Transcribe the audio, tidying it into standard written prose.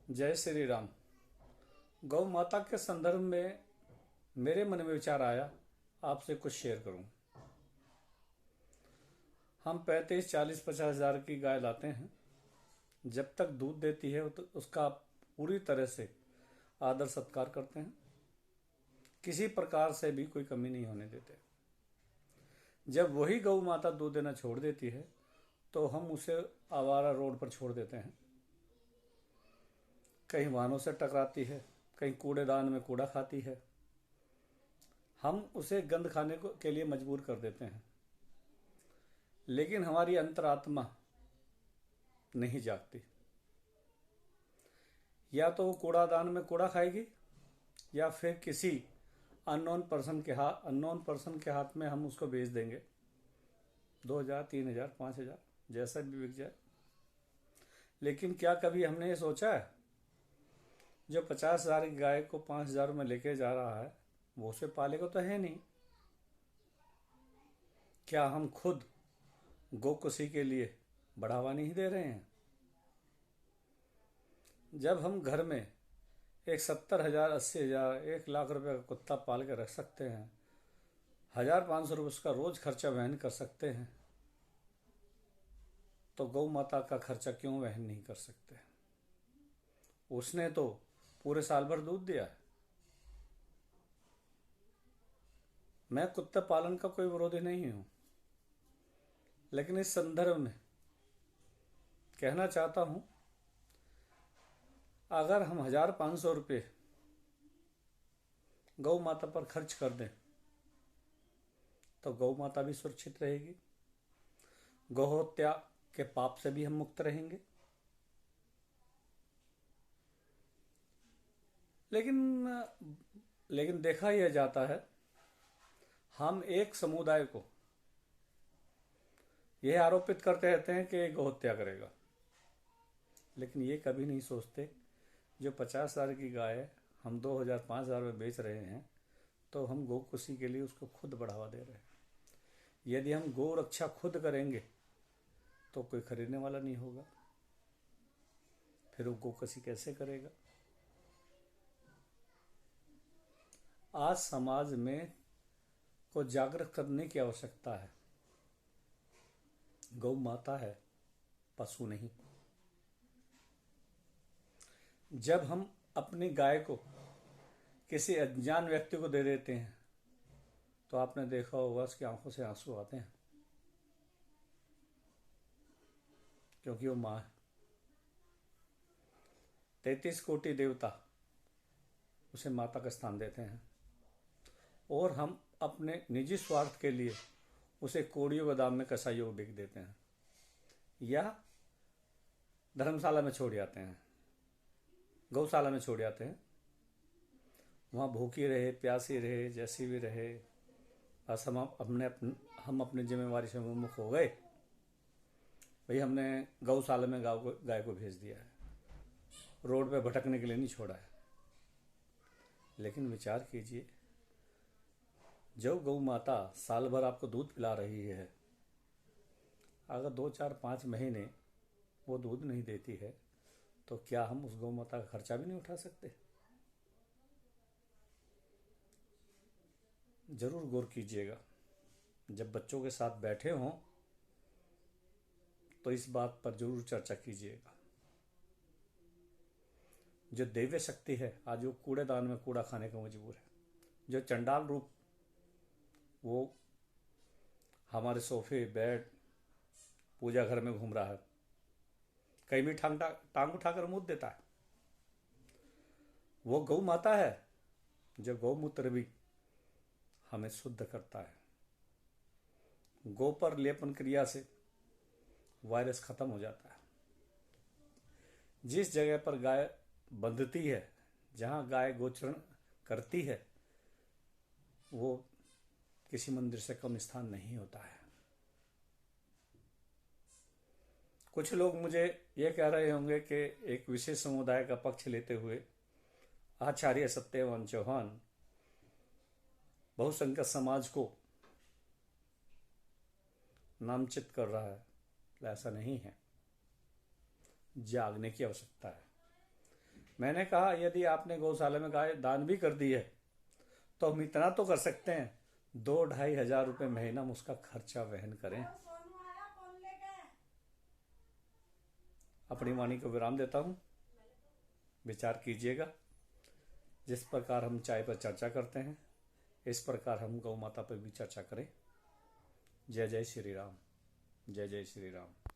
जय श्री राम। गौ माता के संदर्भ में मेरे मन में विचार आया, आपसे कुछ शेयर करूं। हम 35, 40, 50 हज़ार की गाय लाते हैं। जब तक दूध देती है तो उसका पूरी तरह से आदर सत्कार करते हैं, किसी प्रकार से भी कोई कमी नहीं होने देते। जब वही गौ माता दूध देना छोड़ देती है तो हम उसे आवारा रोड पर छोड़ देते हैं। कहीं वाहनों से टकराती है, कहीं कूड़ेदान में कूड़ा खाती है। हम उसे गंद खाने के लिए मजबूर कर देते हैं, लेकिन हमारी अंतरात्मा नहीं जागती। या तो वो कूड़ादान में कूड़ा खाएगी या फिर किसी अननोन पर्सन के हाथ में हम उसको बेच देंगे। 2,000, 3,000, 5,000 जैसा भी बिक जाए। लेकिन क्या कभी हमने ये सोचा है, जो 50,000 की गाय को 5,000 में लेके जा रहा है वो उसे पालेगा तो है नहीं। क्या हम खुद गोकुशी के लिए बढ़ावा नहीं दे रहे हैं? जब हम घर में एक 70,000, 80,000, 1,00,000 रुपए का कुत्ता पाल के रख सकते हैं, 1,500 रुपये उसका रोज खर्चा वहन कर सकते हैं, तो गौ माता का खर्चा क्यों वहन नहीं कर सकते? उसने तो पूरे साल भर दूध दिया है। मैं कुत्ते पालन का कोई विरोधी नहीं हूं, लेकिन इस संदर्भ में कहना चाहता हूं, अगर हम 1,500 रुपये गौ माता पर खर्च कर दें तो गौ माता भी सुरक्षित रहेगी, गौ हत्या के पाप से भी हम मुक्त रहेंगे। लेकिन देखा यह जाता है, हम एक समुदाय को यह आरोपित करते रहते हैं कि गौ हत्या करेगा, लेकिन ये कभी नहीं सोचते जो 50,000 की गाय हम 2,000, 5,000 में बेच रहे हैं तो हम गौ खुशी के लिए उसको खुद बढ़ावा दे रहे हैं। यदि हम गौ रक्षा खुद करेंगे तो कोई खरीदने वाला नहीं होगा, फिर वो गौ खुशी कैसे करेगा? आज समाज में को जागृत करने की आवश्यकता है। गौ माता है, पशु नहीं। जब हम अपनी गाय को किसी अनजान व्यक्ति को दे देते हैं तो आपने देखा होगा उसकी आंखों से आंसू आते हैं, क्योंकि वो मां है। 33 कोटि देवता उसे माता का स्थान देते हैं, और हम अपने निजी स्वार्थ के लिए उसे कोड़ियों बादाम में कसाईयों को बेच देते हैं या धर्मशाला में छोड़ जाते हैं, गौशाला में छोड़ जाते हैं। वहाँ भूखी रहे, प्यासी रहे, जैसी भी रहे, बस हम अपनी जिम्मेवारी से विमुख हो गए। भाई हमने गौशाला में गाय को भेज दिया है, रोड पे भटकने के लिए नहीं छोड़ा है। लेकिन विचार कीजिए, जो गौ माता साल भर आपको दूध पिला रही है, अगर 2, 4, 5 महीने वो दूध नहीं देती है तो क्या हम उस गौ माता का खर्चा भी नहीं उठा सकते? जरूर गौर कीजिएगा, जब बच्चों के साथ बैठे हों तो इस बात पर जरूर चर्चा कीजिएगा। जो दैवीय शक्ति है आज वो कूड़ेदान में कूड़ा खाने को मजबूर है। जो चंडाल रूप वो हमारे सोफे, बेड, पूजा घर में घूम रहा है, कहीं भी टांग उठाकर मुंह देता है। वो गौ माता है जो गौमूत्र भी हमें शुद्ध करता है। गौ पर लेपन क्रिया से वायरस खत्म हो जाता है। जिस जगह पर गाय बंधती है, जहां गाय गोचरण करती है, वो किसी मंदिर से कम स्थान नहीं होता है। कुछ लोग मुझे यह कह रहे होंगे कि एक विशेष समुदाय का पक्ष लेते हुए आचार्य सत्यवान चौहान बहुसंख्यक समाज को नामचित कर रहा है। ऐसा नहीं है, जागने की आवश्यकता है। मैंने कहा यदि आपने गौशाला में गाय दान भी कर दी है तो हम इतना तो कर सकते हैं, 2-2.5 हजार रुपये महीना हम उसका खर्चा वहन करें। अपनी वाणी को विराम देता हूँ। विचार कीजिएगा। जिस प्रकार हम चाय पर चर्चा करते हैं इस प्रकार हम गौ माता पर भी चर्चा करें। जय जय श्री राम। जय जय श्री राम।